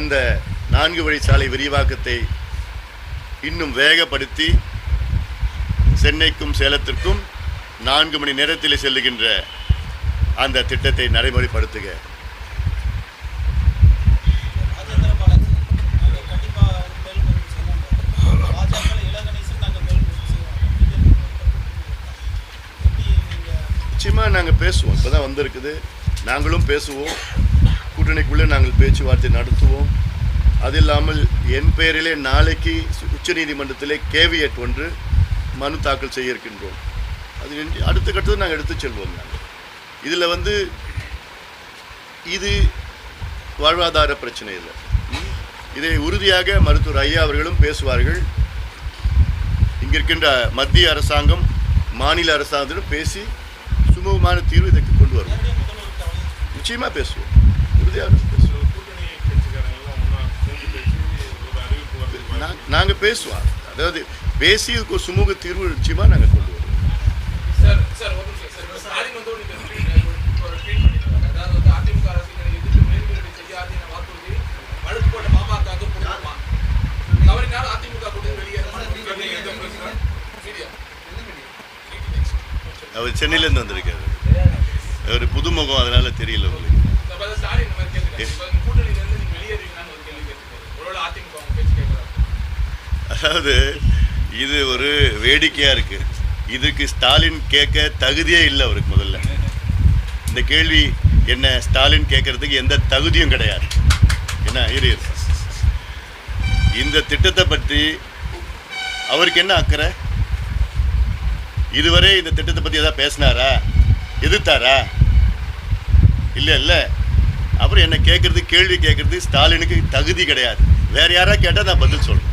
அந்த 4 வழிச்சாலை விரிவாக்கத்தை இன்னும் வேகப்படுத்தி சென்னைக்கும் சேலத்திற்கும் 4 மணி நேரத்தில் செல்லுகின்ற அந்த திட்டத்தை நடைமுறைப்படுத்துக. நிச்சயமாக நாங்கள் பேசுவோம். இப்போ தான் வந்திருக்குது, நாங்களும் பேசுவோம். கூட்டணிக்குள்ளே நாங்கள் பேச்சுவார்த்தை நடத்துவோம். அது இல்லாமல் என் பெயரிலே நாளைக்கு உச்சநீதிமன்றத்திலே கேவியட் ஒன்று மனு தாக்கல் செய்ய இருக்கின்றோம். அது அடுத்த கட்டத்தை நாங்கள் எடுத்து செல்வோம். நாங்கள் இதில் இது வாழ்வாதார பிரச்சனை இல்லை. இதை உறுதியாக மருத்துவர் ஐயா அவர்களும் பேசுவார்கள். இங்கே இருக்கின்ற மத்திய அரசாங்கம் மாநில அரசாங்கத்திடம் பேசி சுமூகமான தீர்வு இதற்கு கொண்டு வருவோம். நிச்சயமாக பேசுவோம், உறுதியாக பேசுவோம். நாங்கள் பேசுவோம். அதாவது பேசி இதுக்கு ஒரு சுமூக தீர்வு நிச்சயமாக நாங்கள் கொண்டு வருவோம். அவர் சென்னையிலேருந்து வந்திருக்காரு. அவர் புதுமுகம், அதனால தெரியல உங்களுக்கு. அதாவது இது ஒரு வேடிக்கையாக இருக்குது. இதுக்கு ஸ்டாலின் கேட்க தகுதியே இல்லை அவருக்கு. முதல்ல இந்த கேள்வி என்ன, ஸ்டாலின் கேட்கறதுக்கு எந்த தகுதியும் கிடையாது. என்ன இந்த திட்டத்தை பற்றி அவருக்கு என்ன அக்கறை? இதுவரை இந்த திட்டத்தை பற்றி எதாவது பேசினாரா, எதிர்த்தாரா? இல்லை. அப்புறம் என்ன கேட்குறது, கேள்வி கேட்குறது ஸ்டாலினுக்கு தகுதி கிடையாது. வேறு யாராவது கேட்டால் நான் பதில் சொல்கிறேன்.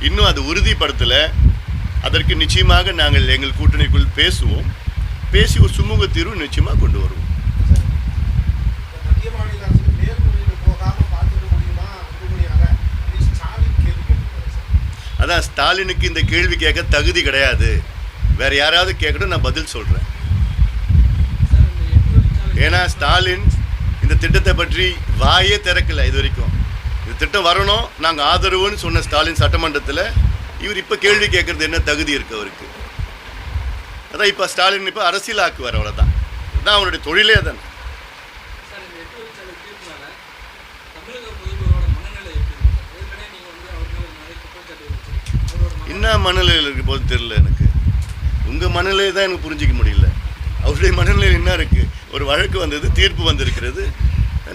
இன்னும் அது உறுதிப்படுத்தலை. அதற்கு நிச்சயமாக நாங்கள் எங்கள் கூட்டணிக்குள் பேசுவோம். பேசி ஒரு சுமூக தீர்வு நிச்சயமாக கொண்டு வருவோம். அதான் ஸ்டாலினுக்கு இந்த கேள்வி கேட்க தகுதி கிடையாது. வேற யாராவது கேட்கணும், நான் பதில் சொல்கிறேன். ஏன்னா ஸ்டாலின் இந்த திட்டத்தை பற்றி வாயே திறக்கலை இது வரைக்கும். இந்த திட்டம் வரணும், நாங்கள் ஆதரவுன்னு சொன்ன ஸ்டாலின் சட்டமன்றத்தில் இவர் இப்போ கேள்வி கேட்குறது என்ன தகுதி இருக்குது அவருக்கு? அதான் இப்போ ஸ்டாலின் இப்போ அரசியல் ஆக்குவார், அவ்வளோதான். அதுதான் அவருடைய தொழிலே தான். என்ன மனநிலையில் இருக்க போது தெரியல எனக்கு. உங்கள் மனநிலையை தான் எனக்கு புரிஞ்சிக்க முடியல. அவருடைய மனநிலையில் என்ன இருக்குது? ஒரு வழக்கு வந்தது, தீர்ப்பு வந்திருக்கிறது.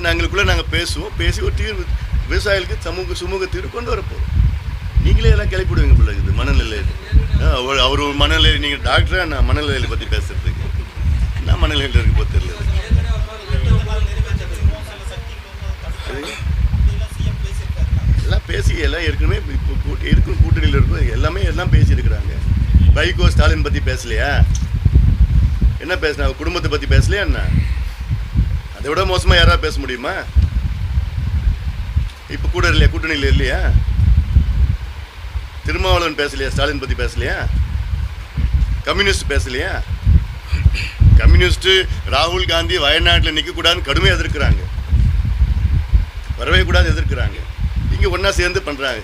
நாங்கள் பேசுவோம். பேசி ஒரு தீர்வு விவசாயிகளுக்கு சுமூக தீர்வு கொண்டு வரப்போகிறோம். நீங்களே எல்லாம் கிளப்பிடுவீங்க பிள்ளை. இது மனநிலையில் அவர் ஒரு மனநிலையில், நீங்கள் டாக்டராக நான் மனநிலையை பற்றி பேசுகிறதுக்கு என்ன மனநிலையில் இருக்க போது தெரியல. எல்லாம் பேசி எல்லாம் ஏற்கனவே இப்போ இருக்கும் கூட்டணியில் இருக்கும் எல்லாம் பேசியிருக்கிறாங்க. வைகோ ஸ்டாலின் பற்றி பேசலையா? என்ன பேசினா? குடும்பத்தை பற்றி பேசலையா? என்ன அதை விட மோசமாக யாராவது பேச முடியுமா? இப்போ கூட இல்லையா, கூட்டணியில் இல்லையா? திருமாவளவன் பேசலையா? ஸ்டாலின் பற்றி பேசலையா? கம்யூனிஸ்ட் பேசலையா? கம்யூனிஸ்ட்டு ராகுல் காந்தி வயநாட்டில் நிற்கக்கூடாதுன்னு கடுமையாக எதிர்க்கிறாங்க, வரவே கூடாது எதிர்க்கிறாங்க. இங்கே ஒன்றா சேர்ந்து பண்ணுறாங்க.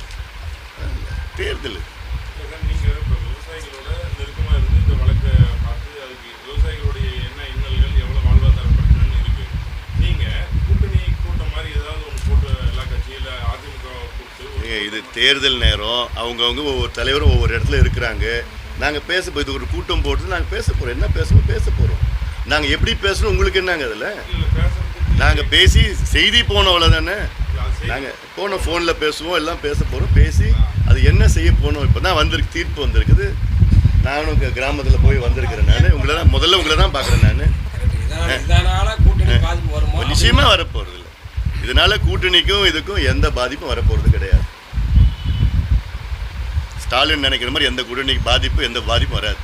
தேர்தல் இது தேர்தல் நேரம். அவங்கவுங்க ஒவ்வொரு தலைவரும் ஒவ்வொரு இடத்துல இருக்கிறாங்க. நாங்கள் இது ஒரு கூட்டம் போட்டு நாங்கள் பேச போகிறோம். என்ன பேச போகிறோம்? நாங்கள் எப்படி பேசணும்? உங்களுக்கு என்னங்க அதில்? நாங்கள் பேசி செய்தி போனோம், அவ்வளோதானே. நாங்கள் போனோம், ஃபோனில் பேசுவோம், எல்லாம் பேச போகிறோம். பேசி அது என்ன செய்ய போனோம். இப்போ தான் வந்திருக்கு, தீர்ப்பு வந்திருக்குது. நானும் கிராமத்தில் போய் வந்திருக்கிறேன். நான் உங்களை தான் பார்க்குறேன். நான் நிச்சயமாக வரப்போகிறது இல்லை. இதனால் கூட்டணிக்கும் இதுக்கும் எந்த பாதிப்பும் வரப்போகிறது கிடையாது. ஸ்டாலின் நினைக்கிற மாதிரி எந்த கூட்டணிக்கு எந்த பாதிப்பும் வராது.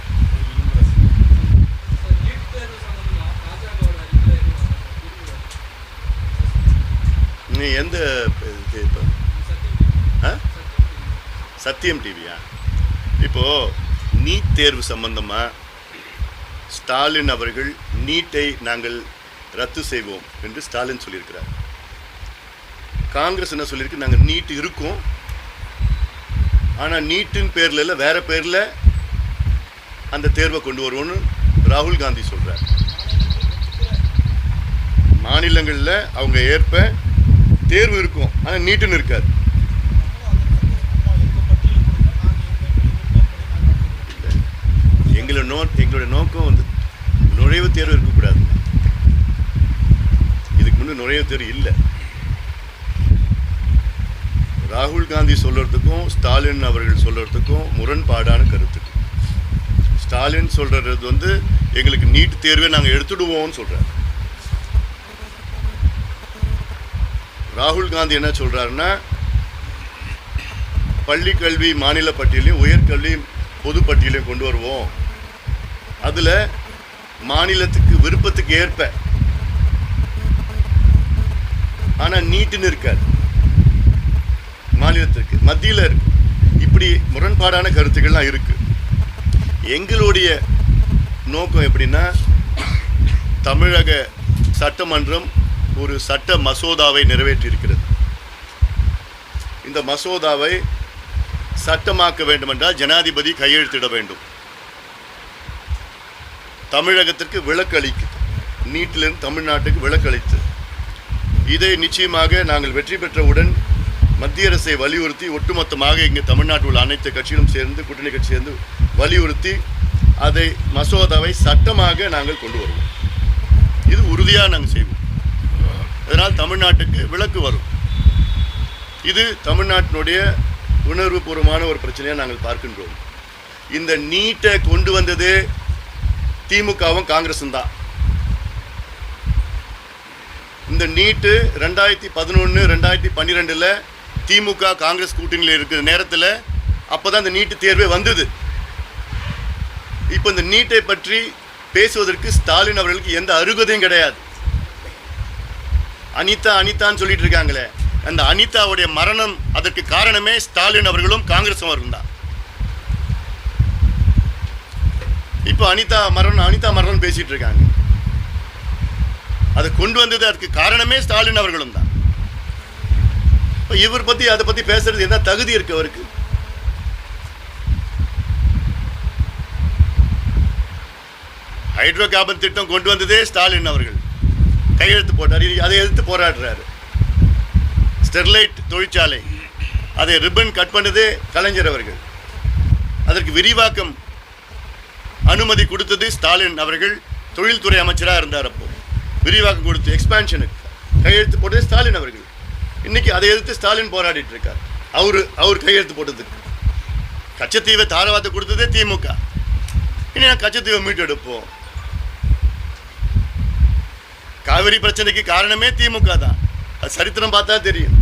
நீ எந்த சத்தியம் டிவியா? இப்போ நீட் தேர்வு சம்பந்தமாக ஸ்டாலின் அவர்கள் நீட்டை நாங்கள் ரத்து செய்வோம் என்று ஸ்டாலின் சொல்லியிருக்கிறார். காங்கிரஸ் என்ன சொல்லியிருக்கு, நாங்கள் நீட் இருக்கோம், ஆனால் நீட்டின் பேரில் இல்லை வேற பேரில் அந்த தேர்வை கொண்டு வருவோம்னு ராகுல் காந்தி சொல்கிறார். மாநிலங்களில் அவங்க ஏற்ப தேர்வு இருக்கும், ஆனால் நீட்டுன்னு இருக்காது. எங்களோட நோக்கம் வந்து நுழைவுத் தேர்வு இருக்கக்கூடாது. இதுக்கு முன்னே நுழைவுத் தேர்வு இல்லை. ராகுல் காந்தி சொல்றதுக்கும் ஸ்டாலின் அவர்கள் சொல்றதுக்கும் முரண்பாடான கருத்து. ஸ்டாலின் சொல்றது வந்து எங்களுக்கு நீட் தேர்வை நாங்கள் எடுத்துடுவோம்னு சொல்றாரு. ராகுல் காந்தி என்ன சொல்றாருன்னா, பள்ளி கல்வி மாநில பட்டியலையும் உயர்கல்வி பொது பட்டியலையும் கொண்டு வருவோம், அதுல மாநிலத்துக்கு விருப்பத்துக்கு ஏற்ப, ஆனா நீட்டுன்னு இருக்காது, மாநிலத்திற்கு மத்தியில் இருக்கு. இப்படி முரண்பாடான கருத்துக்கள்லாம் இருக்கு. எங்களுடைய நோக்கம் எப்படின்னா, தமிழக சட்டமன்றம் ஒரு சட்ட மசோதாவை நிறைவேற்றி இருக்கிறது. இந்த மசோதாவை சட்டமாக்க வேண்டுமென்றால் ஜனாதிபதி கையெழுத்திட வேண்டும். தமிழகத்திற்கு விலக்கு அளிக்குது, நீட்டிலிருந்து தமிழ்நாட்டுக்கு விலக்கு அளித்து, இதை நிச்சயமாக நாங்கள் வெற்றி பெற்றவுடன் மத்திய அரசை வலியுறுத்தி ஒட்டுமொத்தமாக இங்கே தமிழ்நாட்டில் உள்ள அனைத்து கட்சிகளும் சேர்ந்து, கூட்டணி கட்சி சேர்ந்து வலியுறுத்தி அதை மசோதாவை சட்டமாக நாங்கள் கொண்டு வருவோம். இது உறுதியாக நாங்கள் செய்வோம். இதனால் தமிழ்நாட்டுக்கு விலக்கு வரும். இது தமிழ்நாட்டினுடைய உணர்வுபூர்வமான ஒரு பிரச்சனையாக நாங்கள் பார்க்கின்றோம். இந்த நீட்டை கொண்டு வந்தது திமுகவும் காங்கிரஸும் தான். இந்த நீட்டு 2011 2012 திமுக காங்கிரஸ் கூட்டணியில் இருக்கிற நேரத்தில் அப்போதான் இந்த நீட்டு தேர்வே வந்தது. இப்போ இந்த நீட்டை பற்றி பேசுவதற்கு ஸ்டாலின் அவர்களுக்கு எந்த அருகதையும் கிடையாது. அனிதான்னு சொல்லிட்டு இருக்காங்களே, அந்த அனிதாவுடைய மரணம் அதற்கு காரணமே ஸ்டாலின் அவர்களும் காங்கிரஸும் அவர்களும் தான். இப்போ அனிதா மரணம் பேசிட்டு இருக்காங்க. அதை கொண்டு வந்தது அதுக்கு காரணமே ஸ்டாலின் அவர்களும் தான். இப்போ இவர் பத்தி அதை பத்தி பேசுறது என்ன தகுதி இருக்கு அவருக்கு? ஹைட்ரோ கார்பன் திட்டம் கொண்டு வந்ததே ஸ்டாலின் அவர்கள் கையெழுத்து போட்டார். அதை எதிர்த்து போராடுறாரு. ஸ்டெர்லைட் தொழிற்சாலை அதை ரிப்பன் கட் பண்ணதே கலைஞர் அவர்கள். அதற்கு விரிவாக்கம் அனுமதி கொடுத்தது ஸ்டாலின் அவர்கள் தொழில்துறை அமைச்சராக இருந்தார். அப்போ விரிவாக்கம் கொடுத்து எக்ஸ்பான்ஷனுக்கு கையெழுத்து போட்டது ஸ்டாலின் அவர்கள். இன்னைக்கு அதை எதிர்த்து ஸ்டாலின் போராடிட்டு இருக்கார். அவர் கையெழுத்து போட்டதுக்கு கச்சத்தீவை தாரவாத்தை கொடுத்ததே திமுக. இனி நான் கச்சத்தீவை மீட்டு எடுப்போம். காவிரி பிரச்சனைக்கு காரணமே திமுக தான். அது சரித்திரம் பார்த்தா தெரியும்.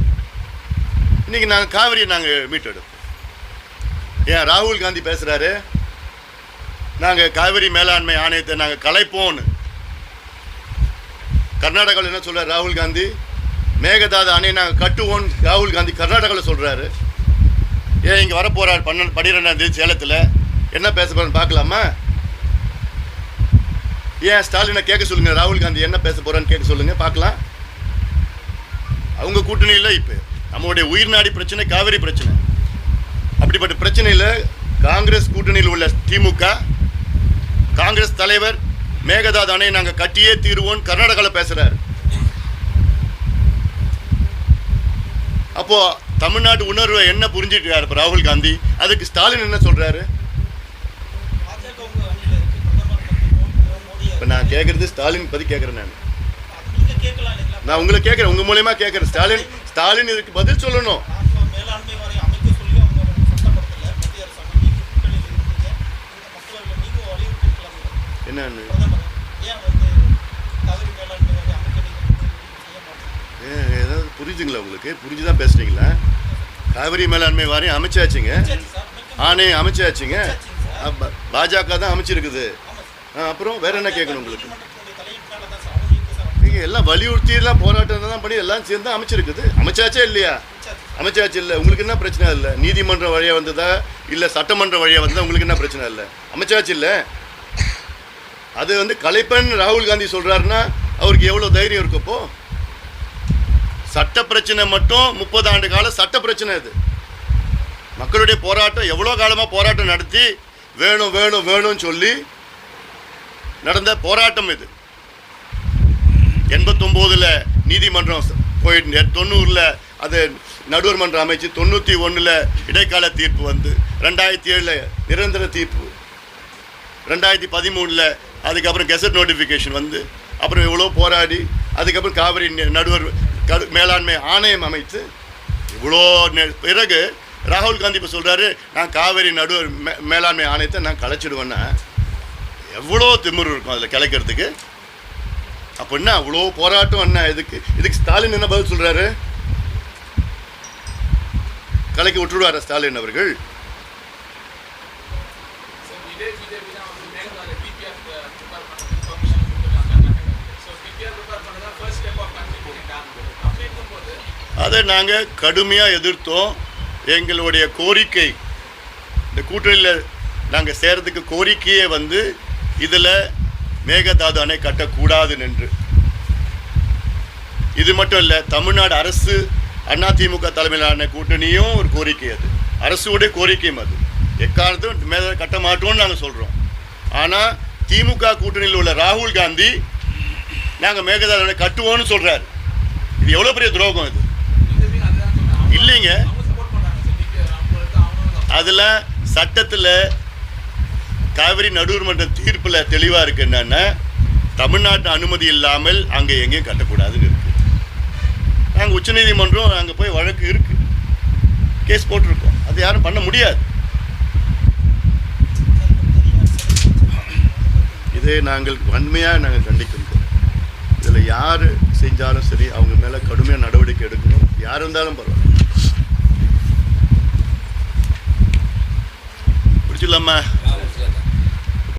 இன்னைக்கு நாங்கள் காவிரியை நாங்கள் மீட்டெடுப்போம். ஏன் ராகுல் காந்தி பேசுறாரு, நாங்கள் காவிரி மேலாண்மை ஆணையத்தை நாங்கள் கலைப்போம்னு. கர்நாடகாவில் என்ன சொல்றாரு ராகுல் காந்தி? மேகதாது அணையை நாங்கள் கட்டுவோம் ராகுல் காந்தி கர்நாடகாவில் சொல்றாரு. ஏன் இங்கே வரப்போறாரு 12ஆம் தேதி சேலத்தில், என்ன பேச போறான்னு பார்க்கலாமா? ஏன் ஸ்டாலினை கேட்க சொல்லுங்க, ராகுல் காந்தி என்ன பேச போறான்னு கேட்க சொல்லுங்க, பார்க்கலாம். அவங்க கூட்டணியில் இப்போ நம்மளுடைய உயிர் நாடி பிரச்சனை காவிரி பிரச்சனை. அப்படிப்பட்ட பிரச்சனையில் காங்கிரஸ் கூட்டணியில் உள்ள திமுக காங்கிரஸ் தலைவர் மேகதாது அணையை நாங்கள் கட்டியே தீருவோம் கர்நாடகாவில் பேசுறாரு. அப்போ தமிழ்நாடு உணர்வை என்ன புரிஞ்சுக்கிறாரு இப்போ ராகுல் காந்தி? அதுக்கு ஸ்டாலின் என்ன சொல்றாரு? இப்போ நான் கேட்கறது ஸ்டாலின் பற்றி கேட்குறேன். நான் உங்களை கேட்குறேன், உங்க மூலயமா கேட்குறேன். ஸ்டாலின் இதுக்கு பதில் சொல்லணும். என்னன்னு ஏதாவது புரிஞ்சுங்களா உங்களுக்கு? புரிஞ்சுதான் பேசுறீங்களா? காவிரி மேலாண்மை வாரியம் அமைச்சாச்சுங்க, ஆணையம் அமைச்சாச்சுங்க, பாஜக தான் அமைச்சிருக்குது. அப்புறம் வேற என்ன கேட்கணும் உங்களுக்கு? நீங்கள் எல்லாம் வலியுறுத்தி எல்லாம் போராட்டம் தான் பண்ணி எல்லாம் சேர்ந்து அமைச்சிருக்குது. அமைச்சாச்சே இல்லையா? அமைச்சாச்சு இல்லை, உங்களுக்கு என்ன பிரச்சனை இல்லை? நீதிமன்ற வழியாக வந்ததா இல்லை சட்டமன்ற வழியாக வந்ததா, உங்களுக்கு என்ன பிரச்சனை இல்லை? அமைச்சாச்சு இல்லை. அது வந்து கலைப்பன் ராகுல் காந்தி சொல்கிறாருன்னா அவருக்கு எவ்வளோ தைரியம் இருக்கப்போ? சட்ட பிரச்சனை மட்டும் 30 ஆண்டு கால சட்ட பிரச்சனை. இது மக்களுடைய போராட்டம், எவ்வளோ காலமாக போராட்டம் நடத்தி வேணும் வேணும் வேணும்னு சொல்லி நடந்த போராட்டம் இது. 89 நீதிமன்றம் போயிட்டு 90 அது நடுவர் மன்றம் அமைச்சு 91 இடைக்கால தீர்ப்பு வந்து 2007 நிரந்தர தீர்ப்பு, 2013 அதுக்கப்புறம் கெசட் நோட்டிஃபிகேஷன் வந்து அப்புறம் இவ்வளோ போராடி அதுக்கப்புறம் காவிரி நடுவர் மேலாண்மை ஆணையம் அமைத்து இவ்வளோ பிறகு ராகுல் காந்தி இப்போ சொல்கிறாரு நான் காவிரி நடுவர் மேலாண்மை ஆணையத்தை நான் கலைச்சிடுவேன்னா எவ்வளோ திமிரு இருக்கும் அதில் கலைக்கிறதுக்கு. அப்படின்னா அவ்வளோ போராட்டம் என்ன இதுக்கு ஸ்டாலின் என்ன பதில் சொல்கிறாரு? கலைக்கு விட்டுடுவார ஸ்டாலின் அவர்கள்? அதை நாங்கள் கடுமையாக எதிர்த்தோம். எங்களுடைய கோரிக்கை, இந்த கூட்டணியில் நாங்கள் சேரத்துக்கு கோரிக்கையே வந்து இதில் மேகதாது அணை கட்டக்கூடாது என்று. இது மட்டும் இல்லை, தமிழ்நாடு அரசு அதிமுக தலைமையிலான கூட்டணியும் ஒரு கோரிக்கை, அது அரசுடைய கோரிக்கையும். அது எக்காலத்தும் மேலே கட்ட மாட்டோம்னு நாங்கள் சொல்கிறோம். ஆனால் திமுக கூட்டணியில் உள்ள ராகுல் காந்தி நாங்கள் மேகதாது அணை கட்டுவோம்னு சொல்கிறார். இது எவ்வளோ பெரிய துரோகம் இது இல்லைங்க. அதில் சட்டத்தில் காவிரி நடுவர் மன்ற தீர்ப்பில் தெளிவாக இருக்குது என்னென்னா தமிழ்நாட்டு அனுமதி இல்லாமல் அங்கே எங்கேயும் கட்டக்கூடாதுன்னு இருக்குது. நாங்கள் உச்சநீதிமன்றம் அங்கே போய் வழக்கு இருக்குது, கேஸ் போட்டிருக்கோம். அது யாரும் பண்ண முடியாது. இதை நாங்கள் வன்மையாக நாங்கள் கண்டிக்கின்றோம். இதில் யார் செஞ்சாலும் சரி அவங்க மேலே கடுமையாக நடவடிக்கை எடுக்கணும். யார் இருந்தாலும் பரவாயில்ல. பிடிச்சிடலாமா?